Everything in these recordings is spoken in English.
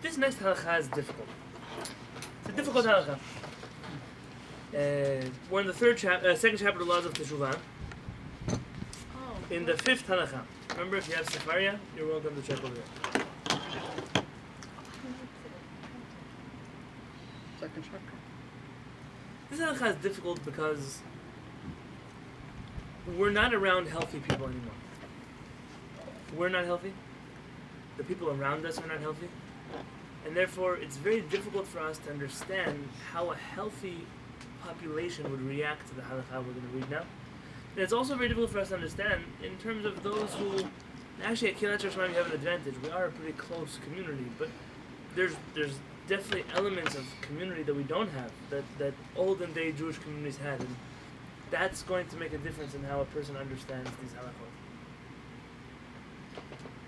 This next halakha is difficult. It's a difficult halakha. We're in the second chapter of the Laws of Teshuvah. In the fifth halakha. Remember, if you have Sefaria, you're welcome to check over there. Second chapter. This halakha is difficult because we're not around healthy people anymore. We're not healthy. The people around us are not healthy. And therefore, it's very difficult for us to understand how a healthy population would react to the halakha we're going to read now. And it's also very difficult for us to understand in terms of those who, actually at Kehillat HaShamayim we have an advantage. We are a pretty close community, but there's definitely elements of community that we don't have, that olden day Jewish communities had. And that's going to make a difference in how a person understands these halakhot.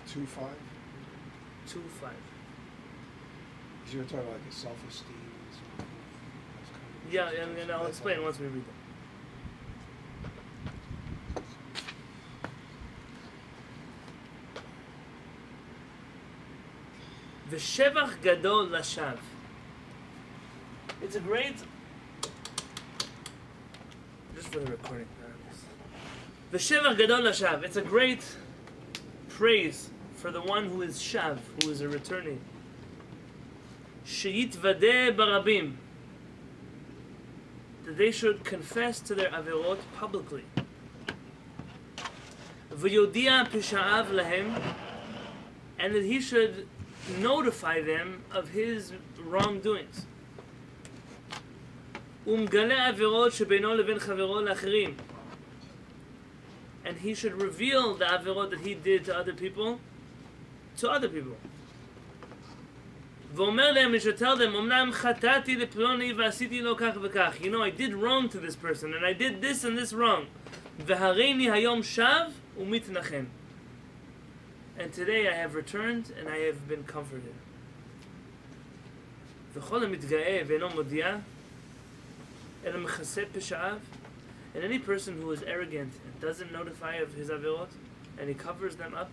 2-5. 2-5. Because you were talking about like self-esteem and so on. Yeah, and I'll explain once we read them. V'shevach gadol lashav. It's a great, just for the recording. V'shevach gadol lashav. It's a great praise for the one who is shav, who is a returning. Sheyitvadeh barabim. That they should confess to their averot publicly. V'yodia pisha'av lahem. And that he should notify them of his wrongdoings. Umgale averot shebeino leben chavero la'acherim. And he should reveal the averot that he did to other people. V'omer lehem, he should tell them, Omnam chatati leploni v'asiti lo kach v'kach. You know, I did wrong to this person, and I did this and this wrong. V'hareini hayom shav umitnachem. And today I have returned and I have been comforted. And any person who is arrogant and doesn't notify of his averot, and he covers them up,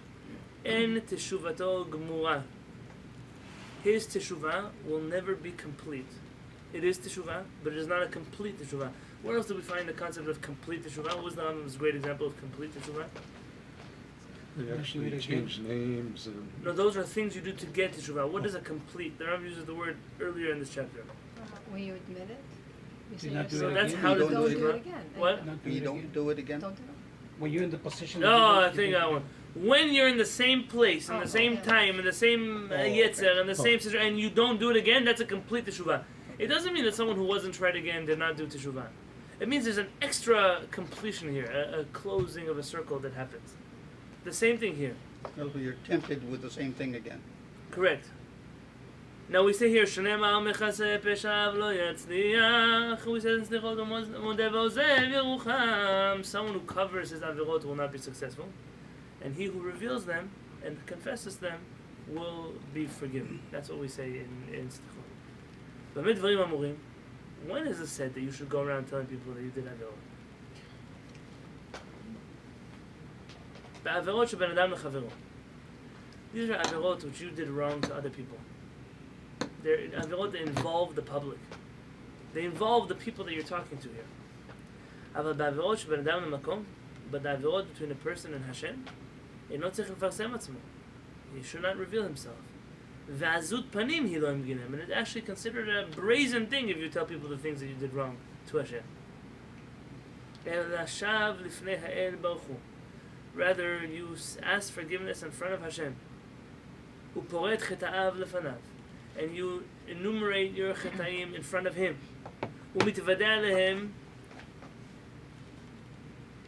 en teshuvato gmura. His teshuvah will never be complete. It is teshuvah, but it is not a complete teshuvah. Where else do we find the concept of complete teshuvah? What was the Rambam's great example of complete teshuvah? They actually change names and... No, those are things you do to get teshuvah. What is a complete? The Rambam uses the word earlier in this chapter. When you admit it, you say not do So it that's again? how You to don't do do it. it again. What? You don't do it again? Don't do it. When you're in the position... No, I think I want. When you're in the same place, in Oh, the same okay. time, in the same yetzer, in the same situation, and you don't do it again, that's a complete teshuvah. It doesn't mean that someone who wasn't tried again did not do teshuvah. It means there's an extra completion here, a closing of a circle that happens. The same thing here. So you're tempted with the same thing again. Correct. Now we say here, Shnema mechase peshav lo yatzliach. We said in Slichot Modeh v'ozev yerucham. Someone who covers his avirot will not be successful, and he who reveals them and confesses them will be forgiven. That's what we say in Slichot. B'mid dvarim amurim. When is it said that you should go around telling people that you did avirot? Ba'avirot sheben adam lechavero. These are avirot which you did wrong to other people. They're avirot that involve the public. They involve the people that you're talking to here. But the avirot between a person and Hashem, he should not reveal himself. And it's actually considered a brazen thing if you tell people the things that you did wrong to Hashem. Rather, you ask forgiveness in front of Hashem. And you enumerate your chetayim in front of Him. ומתוודע עליהם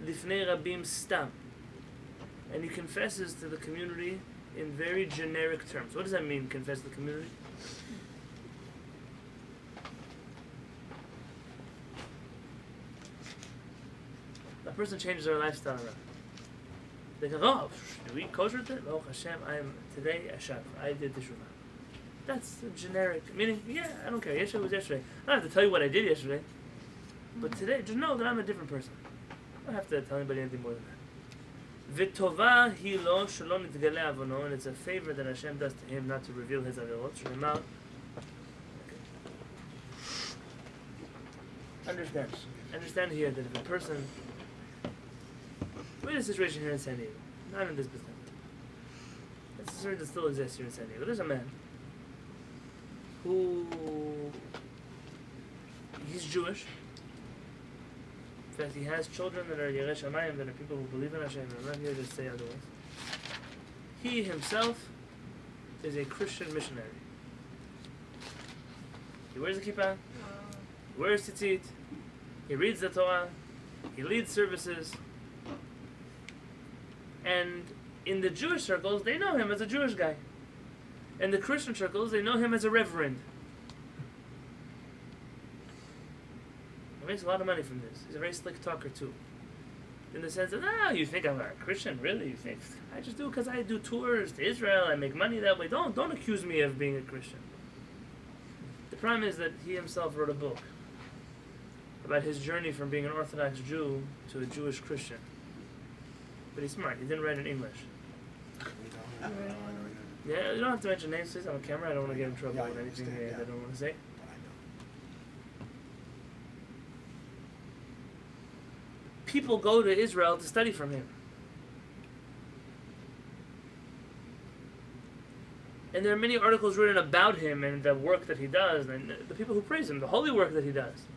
לפני רבים סתם. And he confesses to the community in very generic terms. What does that mean, confess to the community? A person changes their lifestyle around. They go, oh, do we eat kosher today? Oh, Hashem, today a shav. I did teshuvah. That's generic. Meaning, yeah, I don't care. Yesterday was yesterday. I don't have to tell you what I did yesterday. But today, just know that I'm a different person. I don't have to tell anybody anything more than that. V'tova hi lo shelo nitgale avono, and it's a favor that Hashem does to him not to reveal his avirot. Shemar. Understand here that if a person, we had a situation here in San Diego, not in this business. It's a situation that still exists here in San Diego. There's a man who he's Jewish. In fact, he has children that are HaShamayim, that are people who believe in Hashem. I'm not here to say otherwise. He himself is a Christian missionary. He wears a kippah, he wears tzitzit, he reads the Torah, he leads services, and in the Jewish circles, they know him as a Jewish guy. In the Christian circles, they know him as a reverend. He makes a lot of money from this. He's a very slick talker too. In the sense that, you think I'm a Christian? Really? You think I just do it because I do tours to Israel, I make money that way. Don't accuse me of being a Christian. The problem is that he himself wrote a book about his journey from being an Orthodox Jew to a Jewish Christian. But he's smart. He didn't write in English. Yeah, you don't have to mention names, please. On camera, I don't want to get in trouble with anything I don't want to say. People go to Israel to study from him. And there are many articles written about him and the work that he does, and the people who praise him, the holy work that he does.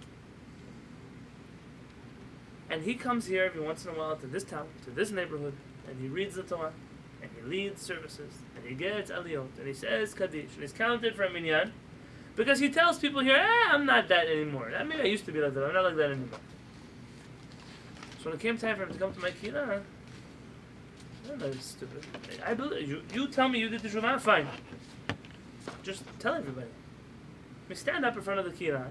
And he comes here every once in a while to this town, to this neighborhood, and he reads the Torah, and he leads services, and he gets aliyot, and he says Kaddish, and he's counted for a minyan, because he tells people here, I'm not that anymore. Maybe I used to be like that, I'm not like that anymore. So when it came time for him to come to my Kehillat, I'm not stupid. I believe you tell me you did the Teshuvah, fine. Just tell everybody. I mean, stand up in front of the Kehillat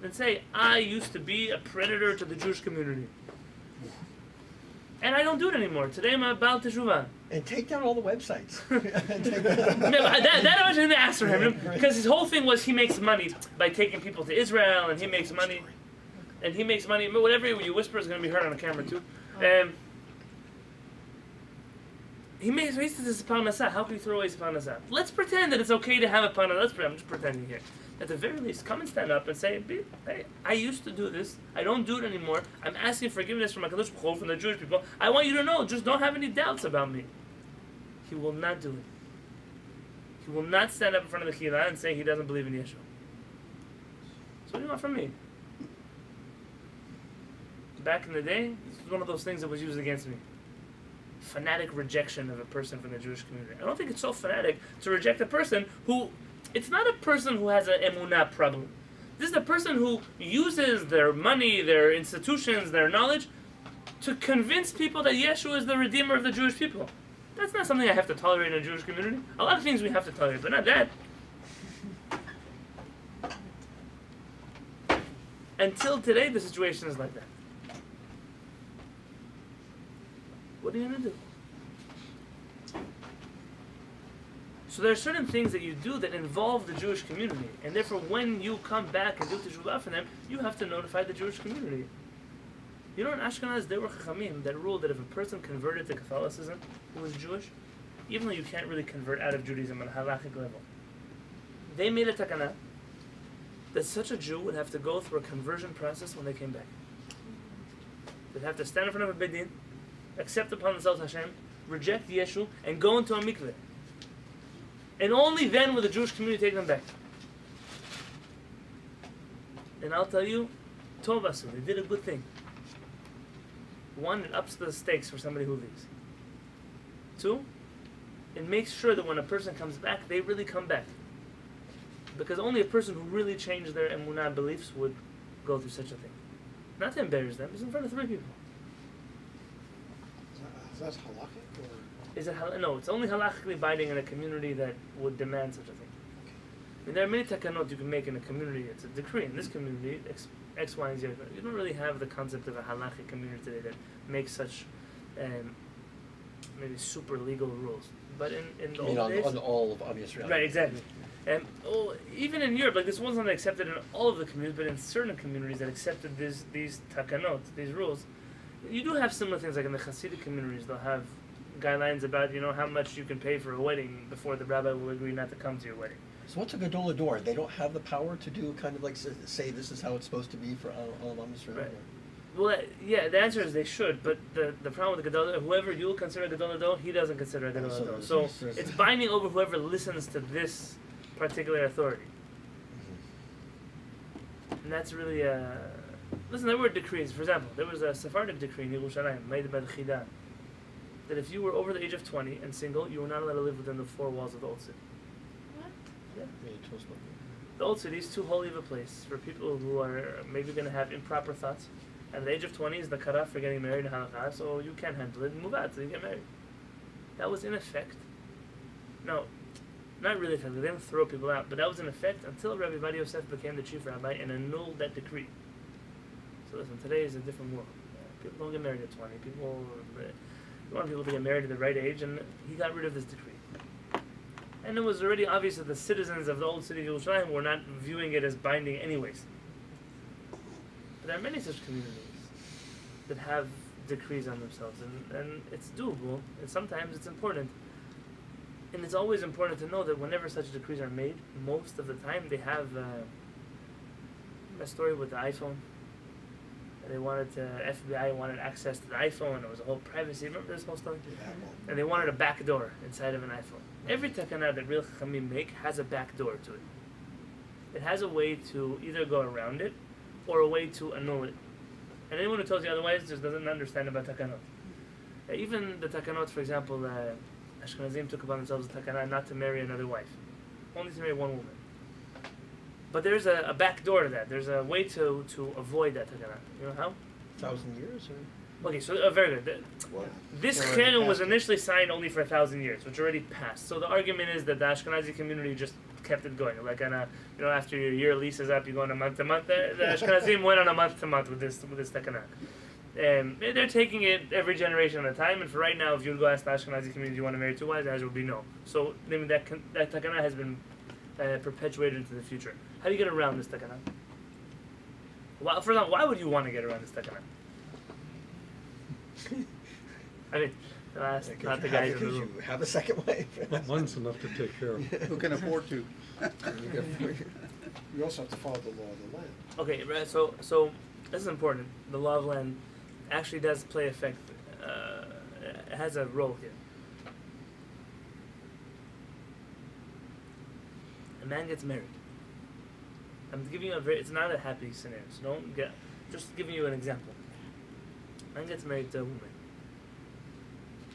and say, I used to be a predator to the Jewish community. And I don't do it anymore. Today I'm about Teshuvah. And take down all the websites. that I was going to ask for him, because his whole thing was he makes money by taking people to Israel, and he makes money. And he makes money. Whatever you whisper is going to be heard on the camera too. He says this is parnasah. How can you throw away his parnasah? Let's pretend that it's okay to have a parnasah. I'm just pretending here. At the very least, come and stand up and say, hey, I used to do this. I don't do it anymore. I'm asking forgiveness from HaKadosh Baruch Hu, from the Jewish people. I want you to know, just don't have any doubts about me. He will not do it. He will not stand up in front of the Kehillat and say he doesn't believe in Yeshua. So what do you want from me? Back in the day, this was one of those things that was used against me. Fanatic rejection of a person from the Jewish community. I don't think it's so fanatic to reject a person who... It's not a person who has an emunah problem. This is a person who uses their money, their institutions, their knowledge to convince people that Yeshua is the Redeemer of the Jewish people. That's not something I have to tolerate in a Jewish community. A lot of things we have to tolerate, but not that. Until today, the situation is like that. What are you going to do? So there are certain things that you do that involve the Jewish community, and therefore when you come back and do teshuvah for them, you have to notify the Jewish community. You know in Ashkenaz there were chachamim that ruled that if a person converted to Catholicism who was Jewish, even though you can't really convert out of Judaism on a halachic level, they made a takana that such a Jew would have to go through a conversion process when they came back. They'd have to stand in front of a beit din, accept upon themselves Hashem, reject Yeshu, and go into a mikveh. And only then will the Jewish community take them back. And I'll tell you, Tov asu, they did a good thing. One, it ups the stakes for somebody who leaves. Two, it makes sure that when a person comes back, they really come back. Because only a person who really changed their emunah beliefs would go through such a thing. Not to embarrass them, it's in front of 3 people. Is that halakhic or? Is it no, it's only halachically binding in a community that would demand such a thing. I mean, there are many takanot you can make in a community. It's a decree. In this community, X, Y, and Z. You don't really have the concept of a halachic community today that makes such maybe super legal rules. But in the old days... on all of Israel. Right, exactly. Even in Europe, like this wasn't accepted in all of the communities, but in certain communities that accepted these takanot, these rules, You do have similar things, like in the Hasidic communities, they'll have guidelines about, how much you can pay for a wedding before the rabbi will agree not to come to your wedding. So what's a gadol ador? They don't have the power to do kind of like say this is how it's supposed to be for all of Israel. Right. Well, yeah, the answer is they should, but the problem with the Gadol, whoever you'll consider a Gadol Ador, he doesn't consider a Gadol Ador. So it's binding over whoever listens to this particular authority. And that's really listen, there were decrees. For example, there was a Sephardic decree in Yerushalayim, made by the Chida, that if you were over the age of 20 and single, you were not allowed to live within the four walls of the old city. What? Yeah. Yeah, you told us about that. The old city is too holy of a place for people who are maybe going to have improper thoughts. And the age of 20 is the cutoff for getting married in halakha, so you can't handle it and move out until you get married. That was in effect. No, not really effective. They didn't throw people out, but that was in effect until Rabbi Viduy Yosef became the chief rabbi and annulled that decree. So listen, today is a different world. People don't get married at 20. You want people to get married at the right age, and he got rid of this decree. And it was already obvious that the citizens of the old city of Yerushalayim were not viewing it as binding anyways. But there are many such communities that have decrees on themselves, and it's doable, and sometimes it's important. And it's always important to know that whenever such decrees are made, most of the time they have a story with the iPhone. They wanted FBI wanted access to the iPhone, and it was a whole privacy. Remember this whole story? And they wanted a back door inside of an iPhone. Every takana that real chachamim make has a back door to it. It has a way to either go around it, or a way to annul it. And anyone who tells you otherwise just doesn't understand about takanot. Even the takanot, for example, Ashkenazim took upon themselves a takana not to marry another wife, only to marry one woman. But there's a back door to that. There's a way to avoid that takana. You know how? 1,000 years or? Okay, so very good. This canon was initially signed only for 1,000 years, which already passed. So the argument is that the Ashkenazi community just kept it going. Like on after your year lease is up, you go on a month to month. The Ashkenazim went on a month to month with this takana. They're taking it every generation at a time. And for right now, if you would go ask the Ashkenazi community, do you want to marry two wives? The answer would be no. So that takana has been perpetuated into the future. How do you get around this takana? Why would you want to get around this takana? I mean, not the guys in the room. You have a second wife. One's enough to take care of. Who can afford to? You also have to follow the law of the land. Okay, right. So this is important. The law of land actually does play effect. It has a role here. A man gets married. I'm giving you it's not a happy scenario, so just giving you an example. A man gets married to a woman,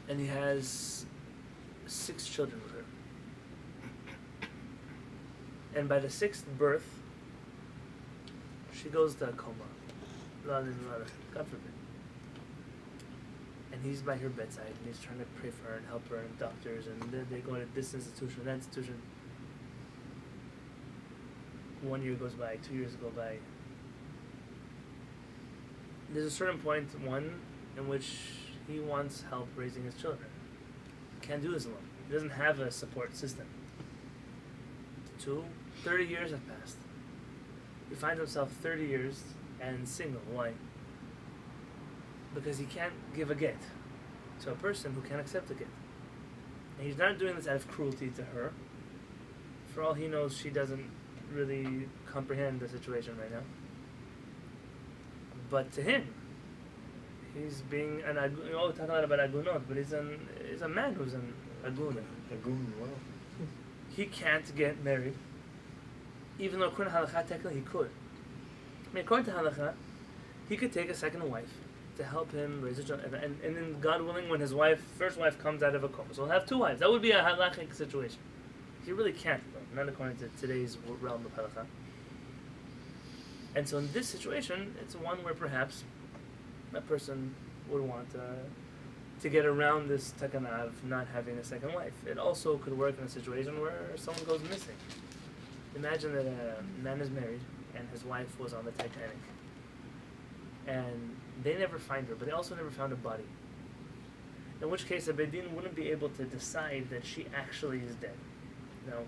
and he has 6 children with her. And by the 6th birth, she goes to a coma. God forbid. And he's by her bedside, and he's trying to pray for her and help her, and doctors, and they go to this institution, that institution. 1 year goes by, 2 years go by. There's a certain point, in which he wants help raising his children. He can't do this alone. He doesn't have a support system. 2, 30 years have passed. He finds himself 30 years and single. Why? Because he can't give a get to a person who can't accept a get. And he's not doing this out of cruelty to her. For all he knows, she doesn't really comprehend the situation right now. But to him, he's being we always talk a lot about agunot, but he's a man who's an agun. Agun, wow. He can't get married, even though according to halakha, technically he could. I mean, according to halakha, he could take a second wife to help him raise a child, and then God willing, when his first wife comes out of a coma, so he'll have 2 wives. That would be a halakhic situation. He really can't, though, not according to today's realm of halakha. And so in this situation, it's one where perhaps a person would want to get around this takana of not having a second wife. It also could work in a situation where someone goes missing. Imagine that a man is married and his wife was on the Titanic. And they never find her, but they also never found a body. In which case, a Bedin wouldn't be able to decide that she actually is dead. No.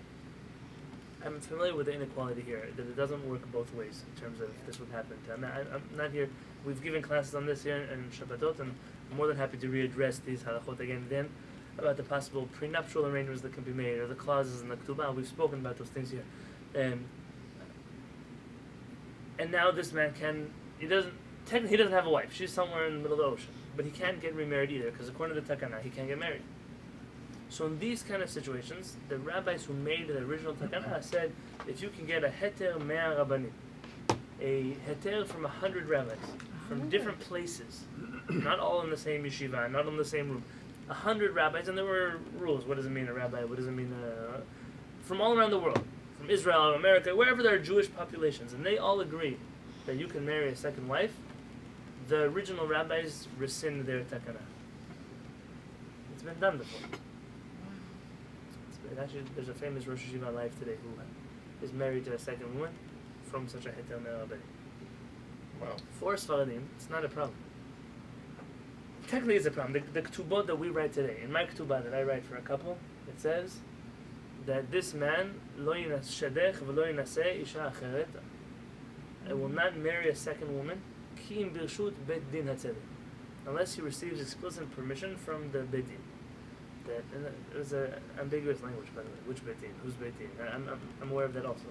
I'm familiar with the inequality here, that it doesn't work both ways in terms of if this would happen. I'm not here. We've given classes on this here in Shabbatot, and I'm more than happy to readdress these halachot again and then about the possible prenuptial arrangements that can be made or the clauses in the Ketubah. We've spoken about those things here. And now this man he doesn't have a wife. She's somewhere in the middle of the ocean. But he can't get remarried either, because according to the Takana, he can't get married. So in these kind of situations, the rabbis who made the original Takana said, if you can get a heter mea rabbanim, a heter from 100 rabbis, from different places, not all in the same yeshiva, not in the same room, 100 rabbis, and there were rules. What does it mean a rabbi? What does it mean from all around the world, from Israel, America, wherever there are Jewish populations, and they all agree that you can marry a second wife. The original rabbis rescind their takana. It's been done before. Actually, there's a famous Rosh Yeshiva alive today who is married to a second woman from such a heter me'arabani. Wow. For Sfaradim, it's not a problem. Technically, it's a problem. The ketubot that we write today, in my ketubah that I write for a couple, it says that this man lo yinashadech v'lo yinaseh isha acheret. I will not marry a second woman. Ki im birshut bet din hatzedek, unless he receives explicit permission from the bet din. There's an ambiguous language, by the way. Which bet din? Who's bet din? I'm aware of that also.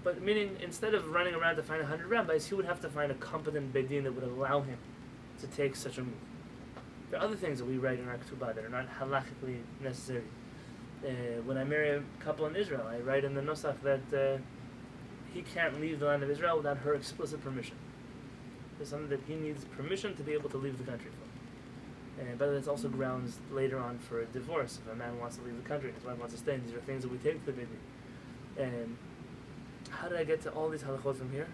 But meaning, instead of running around to find 100 rabbis, he would have to find a competent bet din that would allow him to take such a move. There are other things that we write in our ketubah that are not halachically necessary. When I marry a couple in Israel, I write in the nosach that he can't leave the land of Israel without her explicit permission. There's something that he needs permission to be able to leave the country for. But it's also grounds later on for a divorce. If a man wants to leave the country, his wife wants to stay, these are things that we take to the Viduy. And how did I get to all these halachot from here?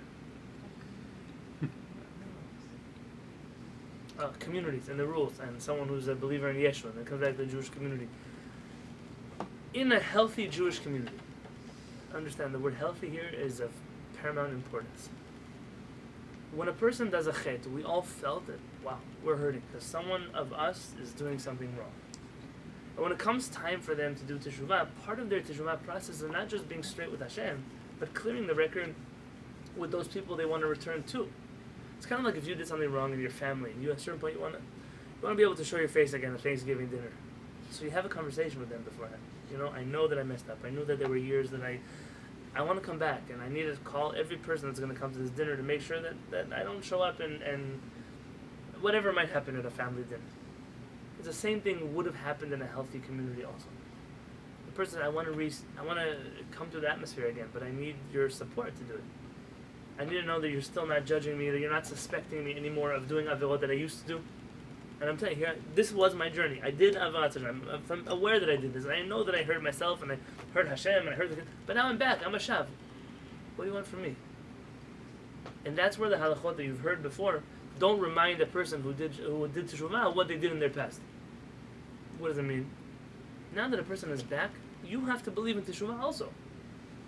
Communities and the rules, and someone who's a believer in Yeshua, and it comes back to the Jewish community. In a healthy Jewish community, understand the word healthy here is of paramount importance. When a person does a chet, we all felt it. Wow, we're hurting because someone of us is doing something wrong. And when it comes time for them to do teshuvah, part of their teshuvah process is not just being straight with Hashem, but clearing the record with those people they want to return to. It's kind of like if you did something wrong in your family, and you at a certain point you want to be able to show your face again at Thanksgiving dinner. So you have a conversation with them beforehand. I know that I messed up. I knew that there were years that I want to come back, and I need to call every person that's going to come to this dinner to make sure that I don't show up and whatever might happen at a family dinner. It's the same thing would have happened in a healthy community also. The person, I want to come to the atmosphere again, but I need your support to do it. I need to know that you're still not judging me, that you're not suspecting me anymore of doing avirot that I used to do. And I'm telling you, this was my journey. I did avirot. I'm aware that I did this. I know that I hurt myself, and I hurt Hashem, and I hurt but now I'm back. I'm a shav. What do you want from me? And that's where the halachot that you've heard before don't remind a person who did teshuvah what they did in their past. What does it mean? Now that a person is back, you have to believe in teshuvah also.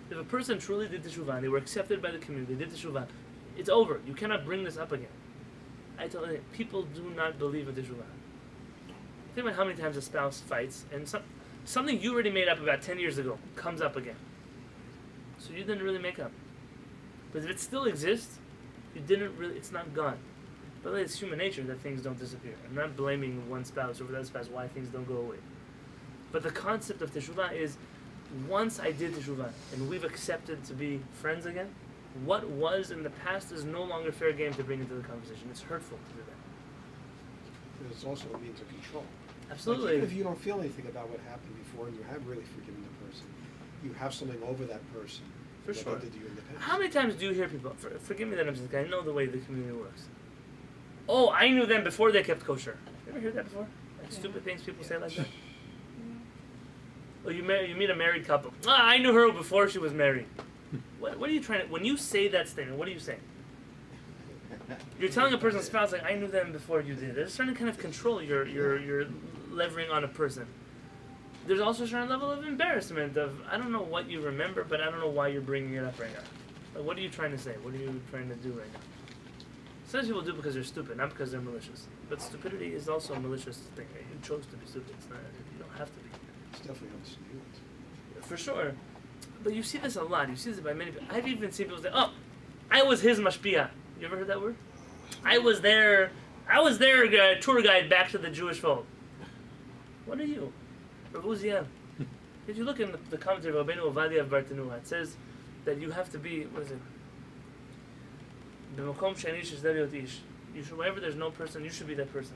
If a person truly did teshuvah and they were accepted by the community, they did teshuvah, it's over. You cannot bring this up again. I tell you, people do not believe in teshuvah. Think about how many times a spouse fights and something you already made up about 10 years ago comes up again. So you didn't really make up. But if it still exists, it's not gone. But it's human nature that things don't disappear. I'm not blaming one spouse over the other spouse why things don't go away. But the concept of teshuvah is, once I did teshuvah and we've accepted to be friends again, what was in the past is no longer fair game to bring into the conversation. It's hurtful to do that. It's also a means of control. Absolutely. Like even if you don't feel anything about what happened before and you have really forgiven the person, you have something over that person For that sure. they did you in the past. How many times do you hear people, forgive me that I'm just, I know the way the community works. Oh, I knew them before they kept kosher. You ever heard that before? Like stupid things people say like that? Oh, you meet a married couple. I knew her before she was married. What are you trying to, when you say that statement, what are you saying? You're telling a person's spouse, like, I knew them before you did. There's a certain kind of control you're levering on a person. There's also a certain level of embarrassment of, I don't know what you remember, but I don't know why you're bringing it up right now. Like, what are you trying to say? What are you trying to do right now? Some people do because they're stupid, not because they're malicious. But stupidity is also a malicious thing. You chose to be stupid. It's not, you don't have to be. It's definitely unsmooth. For sure. But you see this a lot. You see this by many people. I've even seen people say, "Oh, I was his mashpia." You ever heard that word? I was their tour guide back to the Jewish fold. What are you? Rav Uziel. If you look in the commentary of Rabbeinu Ovadia of Bartanura, it says that you have to be, what is it? B'makom she'en ish yishdar yot ish. You should, wherever there's no person, you should be that person.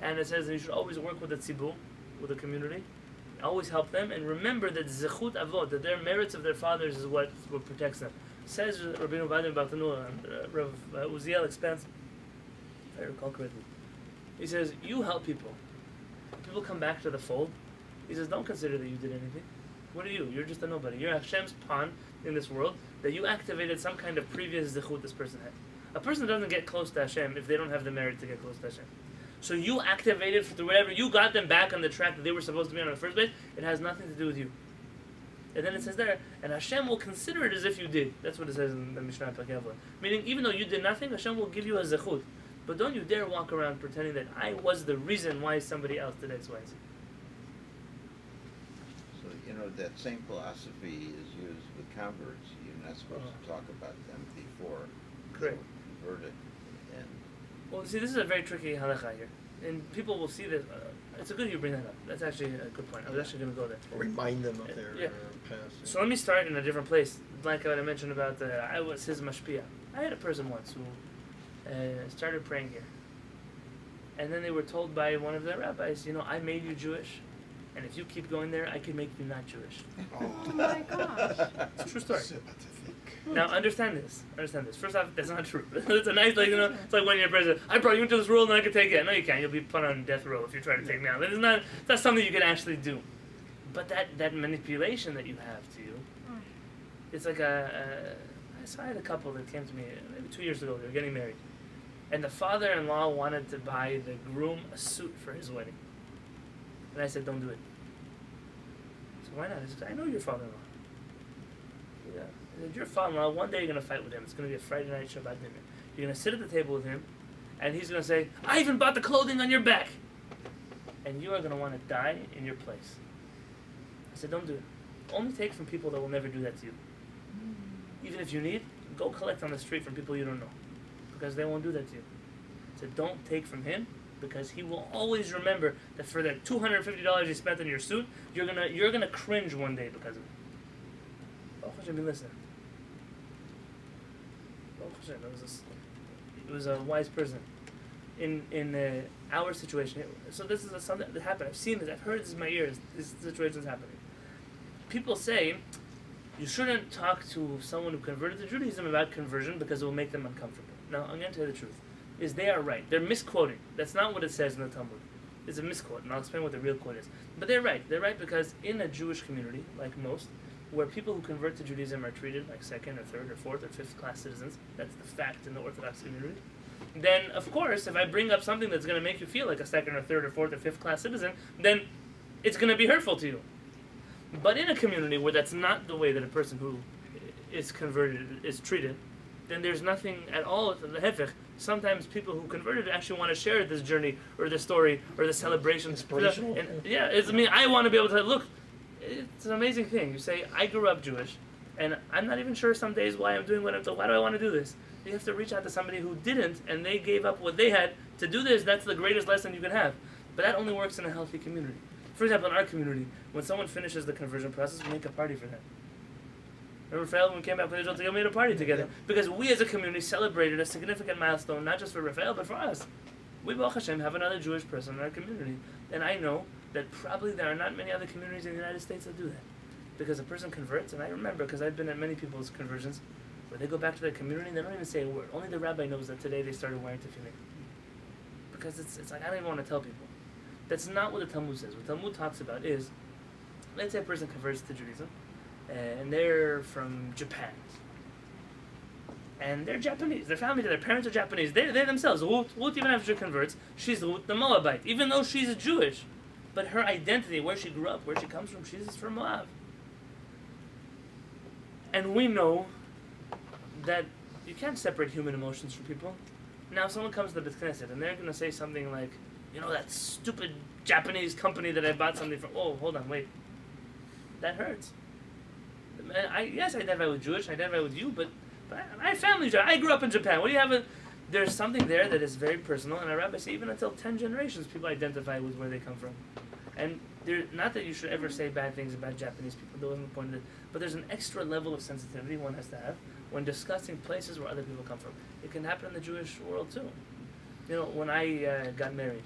And it says that you should always work with the tzibur, with the community, always help them, and remember that zechut avot, that their merits of their fathers is what protects them. Says Rabbeinu Ovadia of Bartanura, and Rav Uziel expands, if I recall correctly. He says, you help people. People come back to the fold. He says, don't consider that you did anything. What are you? You're just a nobody. You're Hashem's pawn in this world, that you activated some kind of previous zechut this person had. A person doesn't get close to Hashem if they don't have the merit to get close to Hashem. So you activated through whatever, you got them back on the track that they were supposed to be on in the first place. It has nothing to do with you. And then it says there, and Hashem will consider it as if you did. That's what it says in the Mishnah Pekevla. Meaning, even though you did nothing, Hashem will give you a zechut. But don't you dare walk around pretending that I was the reason why somebody else did X, Y, Z. So, that same philosophy is used with converts. You're not supposed to talk about them before Correct. they're converted. And Well, see, this is a very tricky halacha here. And people will see this. It's a good you bring that up. That's actually a good point. I was actually going to go there. Or remind them of their Yeah. past. So let me start in a different place. Like what I mentioned about I was his mashpia. I had a person once who started praying here. And then they were told by one of their rabbis, I made you Jewish. And if you keep going there, I can make you not Jewish. Oh my gosh. It's a true story. Sympathetic. Now, understand this. First off, that's not true. It's a nice, it's like when you're president. I brought you into this world and I can take it. No, you can't. You'll be put on death row if you try to take me out. It's not something you can actually do. But that manipulation that you have to you, it's like I had a couple that came to me maybe 2 years ago. They were getting married. And the father-in-law wanted to buy the groom a suit for his wedding. And I said, don't do it. So why not? I said, I know your father-in-law. Yeah. I said, your father-in-law, one day you're going to fight with him. It's going to be a Friday night Shabbat dinner. You're going to sit at the table with him, and he's going to say, I even bought the clothing on your back. And you are going to want to die in your place. I said, don't do it. Only take from people that will never do that to you. Even if you need, go collect on the street from people you don't know. Because they won't do that to you. I said, don't take from him, because he will always remember that for the $250 you spent on your suit, you're gonna cringe one day because of it. Baruch Hashem, listen. Baruch Hashem, it was a wise person. In our situation, so this is something that happened. I've seen this. I've heard this in my ears. This situation is happening. People say you shouldn't talk to someone who converted to Judaism about conversion because it will make them uncomfortable. Now, I'm going to tell you the truth. They are right. They're misquoting. That's not what it says in the Talmud. It's a misquote, and I'll explain what the real quote is. But they're right. They're right because in a Jewish community, like most, where people who convert to Judaism are treated like second or third or fourth or fifth class citizens, that's the fact in the Orthodox community, then, of course, if I bring up something that's going to make you feel like a second or third or fourth or fifth class citizen, then it's going to be hurtful to you. But in a community where that's not the way that a person who is converted is treated, then there's nothing at all to the hefech. Sometimes people who converted actually want to share this journey or this story or the celebration. Inspirational. And I want to be able to look. It's an amazing thing. You say, I grew up Jewish, and I'm not even sure some days why I'm doing what I'm doing. Why do I want to do this? You have to reach out to somebody who didn't, and they gave up what they had to do this. That's the greatest lesson you can have. But that only works in a healthy community. For example, in our community, when someone finishes the conversion process, we make a party for them. Remember, Raphael, when we came back from Israel together, we made a party together. Because we as a community celebrated a significant milestone, not just for Raphael, but for us. We, Baruch Hashem, have another Jewish person in our community. And I know that probably there are not many other communities in the United States that do that. Because a person converts, and I remember, because I've been at many people's conversions, where they go back to their community and they don't even say a word. Only the rabbi knows that today they started wearing tefillin. Because it's like, I don't even want to tell people. That's not what the Talmud says. What the Talmud talks about is, let's say a person converts to Judaism, and they're from Japan. And they're Japanese. Their family, their parents are Japanese. They themselves. Ruth, even after she converts, she's Ruth the Moabite, even though she's Jewish. But her identity, where she grew up, where she comes from, she's from Moab. And we know that you can't separate human emotions from people. Now, if someone comes to the Beit Knesset and they're going to say something like, that stupid Japanese company that I bought something from. Oh, hold on, wait. That hurts. Yes, I identify with Jewish, I identify with you, but I have family. I grew up in Japan. What do you have? There's something there that is very personal, and our rabbis say even until 10 generations, people identify with where they come from. And not that you should ever say bad things about Japanese people. That wasn't the point of it. But there's an extra level of sensitivity one has to have when discussing places where other people come from. It can happen in the Jewish world too. When I got married,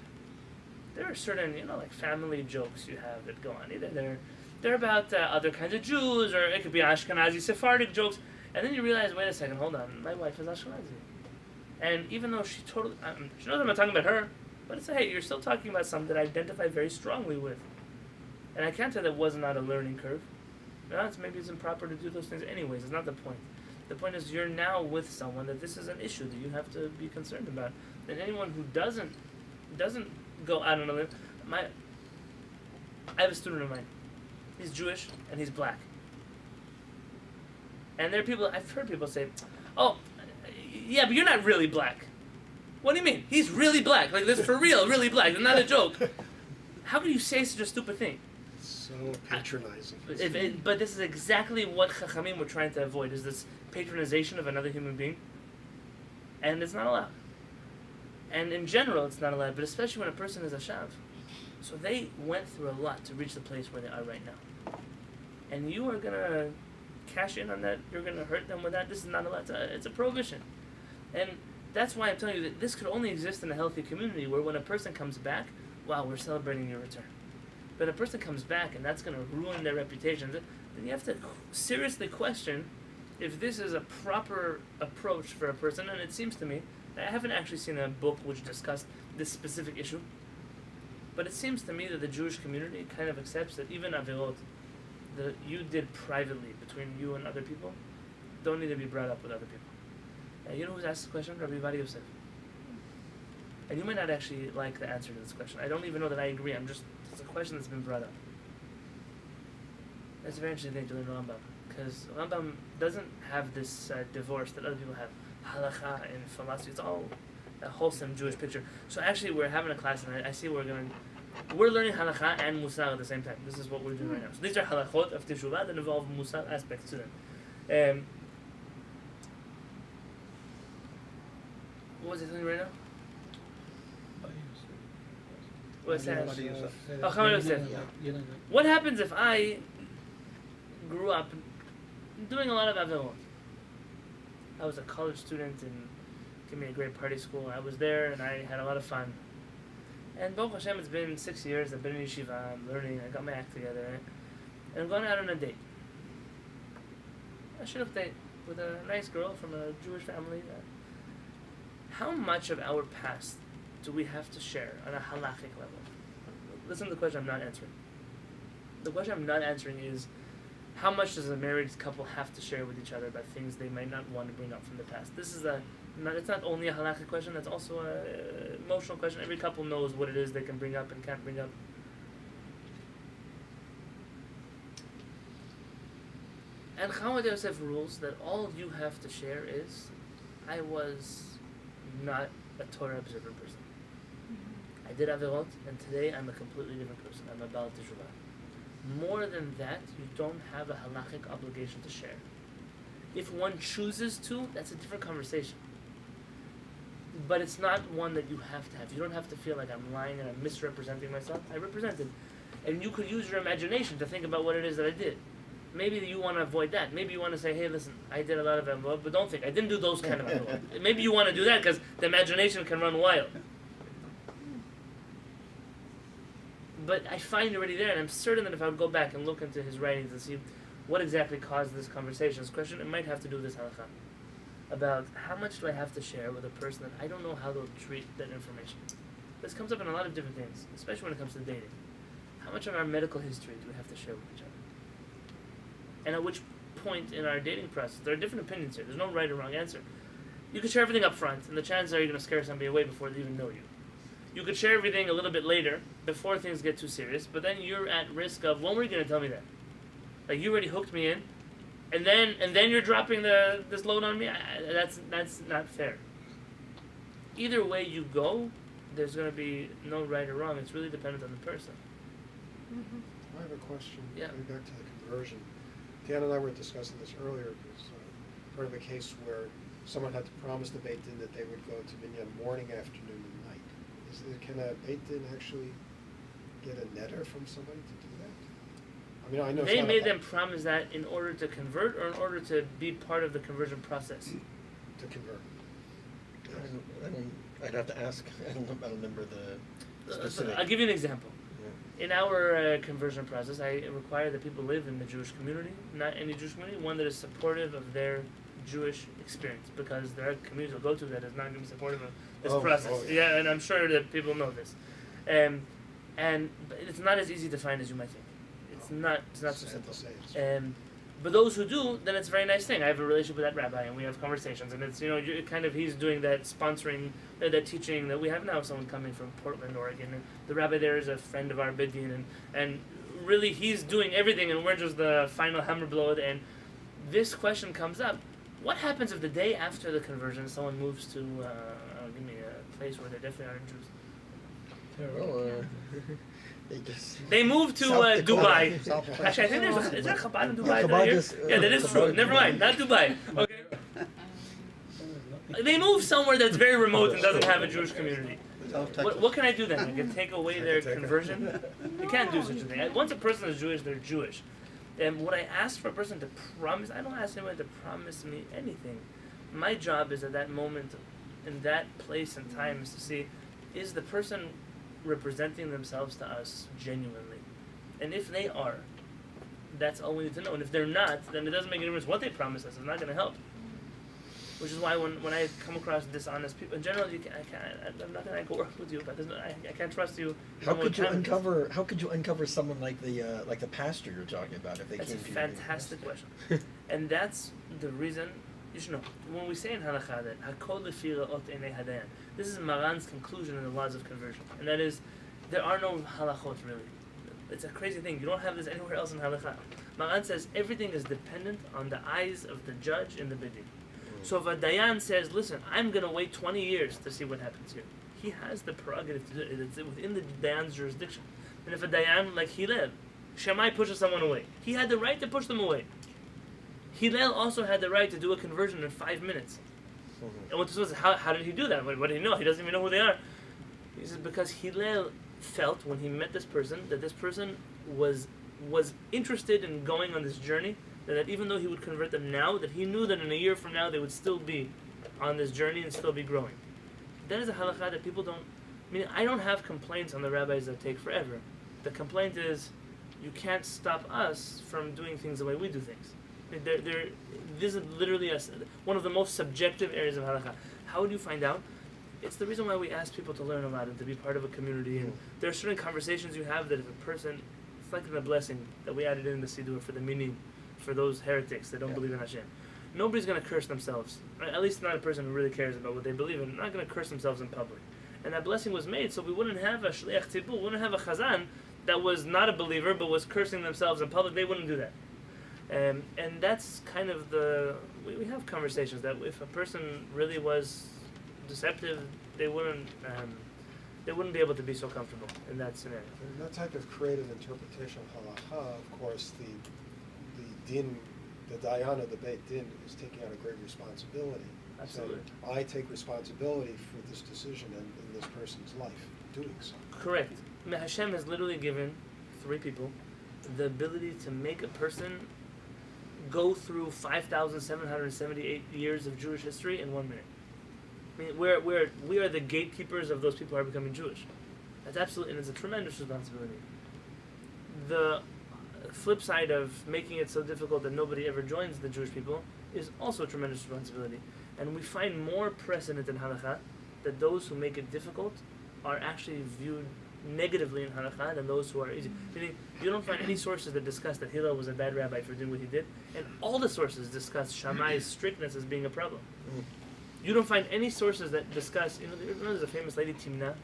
there are certain, like family jokes you have that go on. Either they're about other kinds of Jews, or it could be Ashkenazi, Sephardic jokes. And then you realize, wait a second, hold on, my wife is Ashkenazi. And even though she knows I'm not talking about her, but it's hey, you're still talking about something that I identify very strongly with. And I can't say that was not a learning curve. Maybe it's improper to do those things anyways. It's not the point. The point is you're now with someone that this is an issue that you have to be concerned about. And anyone who doesn't go out on a limb. I have a student of mine. He's Jewish and he's black. And there are people, I've heard people say, oh, yeah, but you're not really black. What do you mean? He's really black. Like, this for real, really black. It's not a joke. How can you say such a stupid thing? So patronizing. But this is exactly what Chachamim were trying to avoid, is this patronization of another human being. And it's not allowed. And in general, it's not allowed, but especially when a person is a shav. So they went through a lot to reach the place where they are right now. And you are going to cash in on that, you're going to hurt them with that. This is not allowed. It's a prohibition. And that's why I'm telling you that this could only exist in a healthy community where when a person comes back, wow, we're celebrating your return. But a person comes back and that's going to ruin their reputation, then you have to seriously question if this is a proper approach for a person. And it seems to me, I haven't actually seen a book which discussed this specific issue, but it seems to me that the Jewish community kind of accepts that even avirot that you did privately between you and other people don't need to be brought up with other people. You know who's asked this question? Rabbi Yonatan Halevy. And you might not actually like the answer to this question. I don't even know that I agree. It's a question that's been brought up. It's a very interesting thing to learn Rambam, because Rambam doesn't have this divorce that other people have. Halakha and philosophy, it's all a wholesome Jewish picture. So actually we're having a class and I see we're learning halakha and musar at the same time. This is what we're doing right now. So these are halachot of Teshuvah that involve musar aspects to them. What was it telling right now? What's that? Oh, Chaim Yosef. What happens if I grew up doing a lot of avirot? I was a college student and gave me a great party school. I was there and I had a lot of fun. And Baruch Hashem, it's been 6 years. I've been in yeshiva. I'm learning. I got my act together, and I'm going out on a date. A shidduch date with a nice girl from a Jewish family. How much of our past do we have to share on a halachic level? Listen to the question I'm not answering. The question I'm not answering is, how much does a married couple have to share with each other about things they might not want to bring up from the past? It's not only a halachic question, that's also an emotional question. Every couple knows what it is they can bring up and can't bring up. And Chavod Yosef rules that all you have to share is, I was not a Torah observant person. I did avirot, and today I'm a completely different person. I'm a Baal Teshuvah. More than that, you don't have a halachic obligation to share. If one chooses to, that's a different conversation. But it's not one that you have to have. You don't have to feel like I'm lying and I'm misrepresenting myself. I represented. And you could use your imagination to think about what it is that I did. Maybe you want to avoid that. Maybe you want to say, hey, listen, I did a lot of avirot, but don't think, I didn't do those kind of avirot. Maybe you want to do that because the imagination can run wild. But I find it already there, and I'm certain that if I would go back and look into his writings and see what exactly caused this conversation, this question, it might have to do with this halakha. About how much do I have to share with a person that I don't know how they'll treat that information. This comes up in a lot of different things, especially when it comes to dating. How much of our medical history do we have to share with each other? And at which point in our dating process, there are different opinions here. There's no right or wrong answer. You can share everything up front, and the chances are you're going to scare somebody away before they even know you. You could share everything a little bit later, before things get too serious, but then you're at risk of, when were you going to tell me that? Like, you already hooked me in, and then you're dropping this load on me? That's not fair. Either way you go, there's going to be no right or wrong. It's really dependent on the person. I have a question. Yeah. Going back to the conversion. Dan and I were discussing this earlier, because part of a case where someone had to promise the Beit Din that they would go to Minyan morning, afternoon, and night. Can a Beit Din actually get a netter from somebody to do that? I mean, I know They made them promise that in order to convert or in order to be part of the conversion process. to convert. I'd have to ask. I don't remember the specific. I'll give you an example. Yeah. In our conversion process, I require that people live in the Jewish community, not any Jewish community, one that is supportive of their Jewish experience, because there are communities they'll go to that is not going to be supportive of this process. Yeah, and I'm sure that people know this. But it's not as easy to find as you might think. It's not so simple. But those who do, then it's a very nice thing. I have a relationship with that rabbi, and we have conversations, and it's he's doing that sponsoring, that teaching that we have now. Someone coming from Portland, Oregon, and the rabbi there is a friend of our Bidin, and really he's doing everything, and we're just the final hammer blow. And this question comes up: what happens if the day after the conversion, someone moves to a place where there definitely aren't Jews? They moved to Dubai. Actually, I think is there Chabad in Dubai? Yeah, that is true. Never mind, not Dubai. Okay. They moved somewhere that's very remote and doesn't have a Jewish community. What can I do then? I can take away their conversion? You can't do such a thing. Once a person is Jewish, they're Jewish. And what I ask for a person to promise, I don't ask anyone to promise me anything. My job is at that moment, in that place and time, is to see, is the person representing themselves to us genuinely? And if they are, that's all we need to know. And if they're not, then it doesn't make any difference what they promise us. It's not going to help. Which is why when I come across dishonest people, in general, I'm not going to work with you. But I can't trust you. How could you uncover someone like the pastor you're talking about if they That's came a to you? fantastic question, and that's the reason you should know. When we say in halakha that hakol lefi ra'ot einei hadayan, this is Maran's conclusion in the laws of conversion, and that is there are no halachot really. It's a crazy thing. You don't have this anywhere else in halakha. Maran says everything is dependent on the eyes of the judge in the bidui. So if a dayan says, listen, I'm going to wait 20 years to see what happens here, he has the prerogative to do it. It's within the dayan's jurisdiction. And if a dayan like Hillel, Shammai pushes someone away, he had the right to push them away. Hillel also had the right to do a conversion in 5 minutes. And what this was, how did he do that? What did he know? He doesn't even know who they are. He says because Hillel felt when he met this person that this person was interested in going on this journey, that even though he would convert them now, that he knew that in a year from now they would still be on this journey and still be growing. That is a halakha that people don't... I mean, I don't have complaints on the rabbis that take forever. The complaint is, you can't stop us from doing things the way we do things. This is literally one of the most subjective areas of halakha. How would you find out? It's the reason why we ask people to learn a lot and to be part of a community. And there are certain conversations you have that if a person... It's like the blessing that we added in the Siddur for the minim, for those heretics that don't believe in Hashem. Nobody's going to curse themselves. Right? At least not a person who really cares about what they believe in. They're not going to curse themselves in public. And that blessing was made so we wouldn't have a shliach tzibur, we wouldn't have a chazan that was not a believer but was cursing themselves in public. They wouldn't do that. And that's kind of we have conversations that if a person really was deceptive, they wouldn't be able to be so comfortable in that scenario. In that type of creative interpretation of halakha, of course, the din, the dayan of the Beit Din is taking on a great responsibility. Absolutely. So I take responsibility for this decision in this person's life, doing so. Correct. I mean, Hashem has literally given 3 people the ability to make a person go through 5,778 years of Jewish history in 1 minute. I mean, we are the gatekeepers of those people who are becoming Jewish. That's absolutely, and it's a tremendous responsibility. The flip side of making it so difficult that nobody ever joins the Jewish people is also a tremendous responsibility. And we find more precedent in halakha that those who make it difficult are actually viewed negatively in halakha than those who are easy. Meaning, you don't find any sources that discuss that Hillel was a bad rabbi for doing what he did, and all the sources discuss Shammai's strictness as being a problem. You don't find any sources that discuss, there's a famous lady, Timna.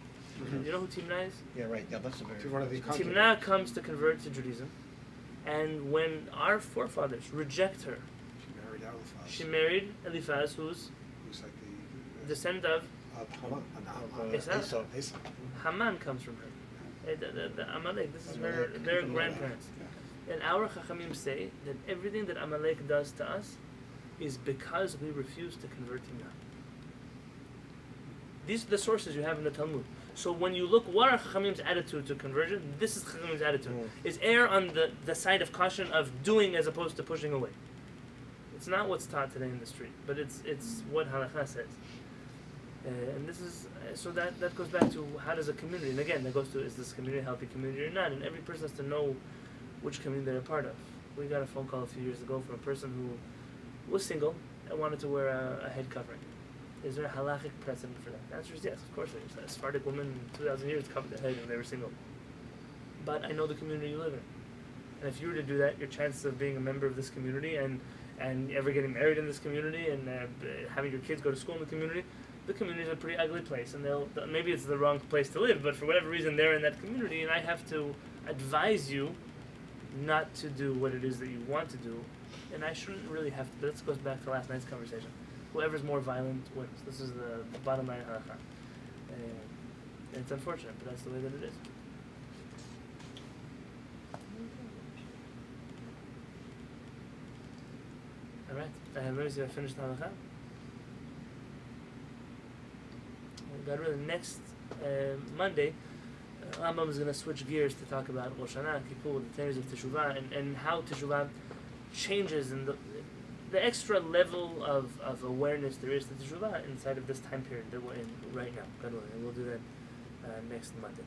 You know who Timna is? Yeah, right. Yeah, that's a very... One of the Timna comes to convert to Judaism, and when our forefathers reject her, she married Eliphaz, who's like the descendant of Esau. Haman comes from her. The Amalek, this is their grandparents. And our Chachamim say that everything that Amalek does to us is because we refuse to convert him now. These are the sources you have in the Talmud. So when you look, what are Chachamim's attitude to conversion? This is Chachamim's attitude. Is err on the side of caution of doing as opposed to pushing away. It's not what's taught today in the street, but it's what halakha says. And this is so that goes back to how does a community, and again that goes to, is this community a healthy community or not? And every person has to know which community they're a part of. We got a phone call a few years ago from a person who was single and wanted to wear a head covering. Is there a halachic precedent for that? The answer is yes, of course there is. A Sephardic woman 2,000 years covered their head when they were single. But I know the community you live in. And if you were to do that, your chances of being a member of this community and ever getting married in this community and having your kids go to school in the community is a pretty ugly place. And maybe it's the wrong place to live, but for whatever reason they're in that community, and I have to advise you not to do what it is that you want to do. And I shouldn't really have to, but this goes back to last night's conversation. Whoever's more violent wins. This is the bottom line halakha. And it's unfortunate, but that's the way that it is. Alright, let me see if I finished the halakha. God willing, next Monday, Rambam is going to switch gears to talk about Rosh Hashanah, Kippur, the tenets of Teshuvah, and how Teshuvah changes in the extra level of awareness there is to Teshuvah inside of this time period that we're in right now. God willing, and we'll do that next Monday.